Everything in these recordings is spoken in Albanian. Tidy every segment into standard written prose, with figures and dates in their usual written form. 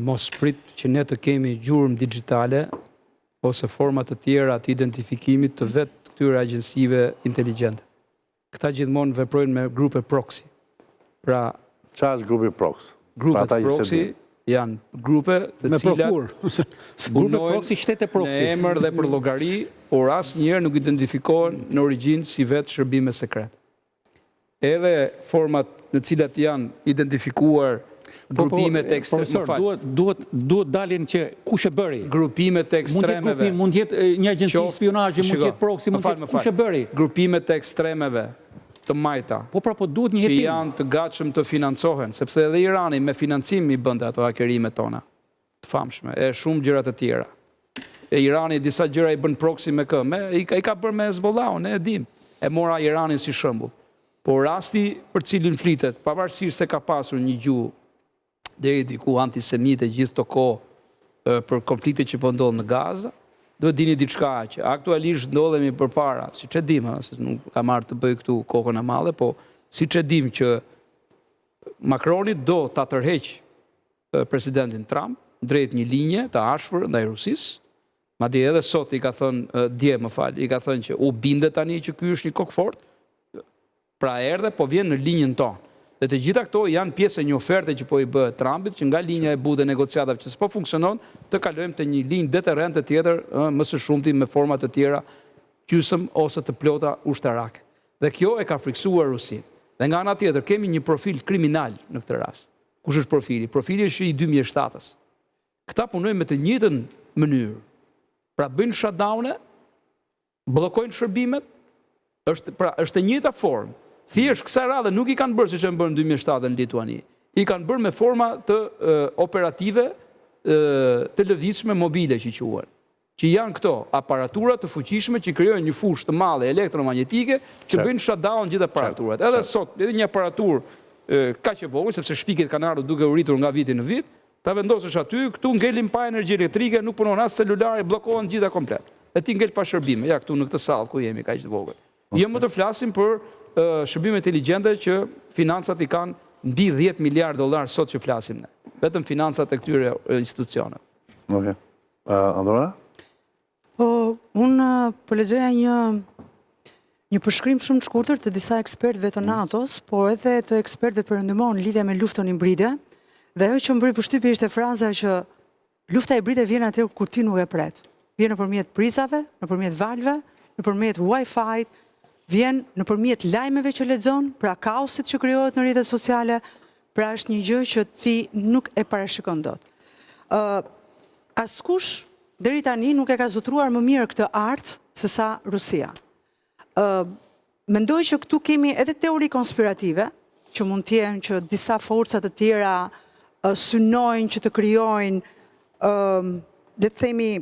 mos prit që ne të kemi gjurmë digjitale ose format të tjera të identifikimit të vetë këtyre agjensive inteligjente. Këta gjithmonë veprojnë me grupe proxy. Pra, qa është grupi proxy? Grupet proxy janë grupe të cilat punojnë në emër dhe për llogari, por asnjëherë nuk identifikohen në origjinë si vetë shërbime sekret. Edhe format në cilat janë identifikuar grupimet ekstreme. Duhet dalin që kush e bëri. Grupimet ekstremeve. Mund të jetë një agjenci spionazhi, mund të jetë proxy, mund të jetë kush e bëri. Grupimet ekstremeve të majta, duhet një që hetim. janë të gatshëm të financohen, sepse edhe Irani me financim i bënte ato hakerimet tona, të famshme, e shumë gjëra të tjera. E Irani disa gjëra i bën proxy me kë, i ka bërë me Hezbollahun, ne e dim. E mora Iranin si shembull. Por rasti për cilin flitet, pavarësisht se ka pasur një gjuhë deri diku antisemite gjithë të kohë për konfliktet që po ndodhin në Gaza, duhet dini diçka që aktualisht ndodhemi përpara, siç e dim, se nuk ka marrë të bëj këtu kokën e madhe, po siç e dim që Macroni do ta tërheq presidentin Trump drejt një linje të ashpër ndaj Rusisë. Madje edhe sot i ka thënë i ka thënë që u bindet tani që ky është një kokë fort. Pra erdhe, po vjen në linjën tonë. Dhe të gjitha këto janë pjesë e një oferte që po i bëhet Trumpit, që nga linja e butë e negociatave që s'po funksionon, të kalojmë të një linjë deterrente tjetër, më së shumti me forma të tjera, gjysmë ose të plota ushtarake. Dhe kjo e ka friksuar Rusin. Dhe nga ana tjetër, kemi një profil kriminal në këtë rast. Kush është profili? Profili është i 2007-ës. Këta punojnë me të njëjtën mënyrë. Pra bëjnë shutdown-e, bllokojnë shërbimet, është e njëjta formë. Thjesht kësaj radhe nuk i kanë bërë siç e bërë në 2007 në Lituani. I kanë bërë me forma të operative të lëvizshme mobile që quhen. Që janë këto aparatura të fuqishme që krijojnë një fushë të madhe elektromagnetike që bëjnë shutdown gjithë aparaturat. Edhe sot, edhe një aparaturë kaq e vogël, sepse shpikjet kanë ardhur duke u rritur nga viti në vit, ta vendosësh aty, këtu ngelim pa energji elektrike, nuk punon as celulari, bllokohen gjitha komplet. E ti ngel pa shërbime, ja këtu në këtë sallë ku jemi kaq të vogël. Jo më të flasim për shërbime inteligjente që financat i kanë mbi 10 miliard dollar sot që flasim ne. Vetëm financat e këtyre institucioneve. Okej. Androna? Po, unë po lexoja një përshkrim shumë të shkurtër të disa ekspertëve të NATO-s, por edhe të ekspertëve perëndimor në lidhje me luftën hibride, dhe ajo që më bëri përshtypje ishte fraza që lufta hibride vjen atë kur ti nuk e pret. Vjen nëpërmjet prizave, nëpërmjet valve, nëpërmjet Wi-Fi, vjen nëpërmjet lajmeve që lexon, pra kaosit që krijohet në rrjetet sociale, pra është një gjë që ti nuk e parashikon dot. Askush deri tani nuk e ka zotruar më mirë këtë art se sa Rusia. Mendoj që këtu kemi edhe teori konspirative, që mund të jenë që disa forca të tjera synojnë që të krijojnë, le të themi,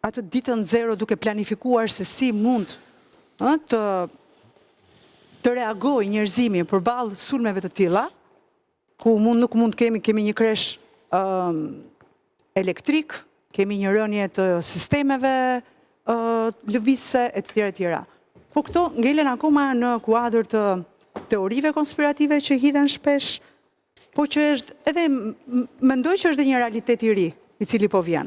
atë ditën zero duke planifikuar se si mund të reagoj njerëzimi përballë sulmeve të tilla, ku nuk mund kemi një kresh elektrik, kemi një rënje të sistemeve lëvizse e të tjera. Po këto ngelen akoma në kuadër të teorive konspirative që hidhen shpesh, po që është edhe mendoj që është dhe një realitet i ri, i cili po vjen.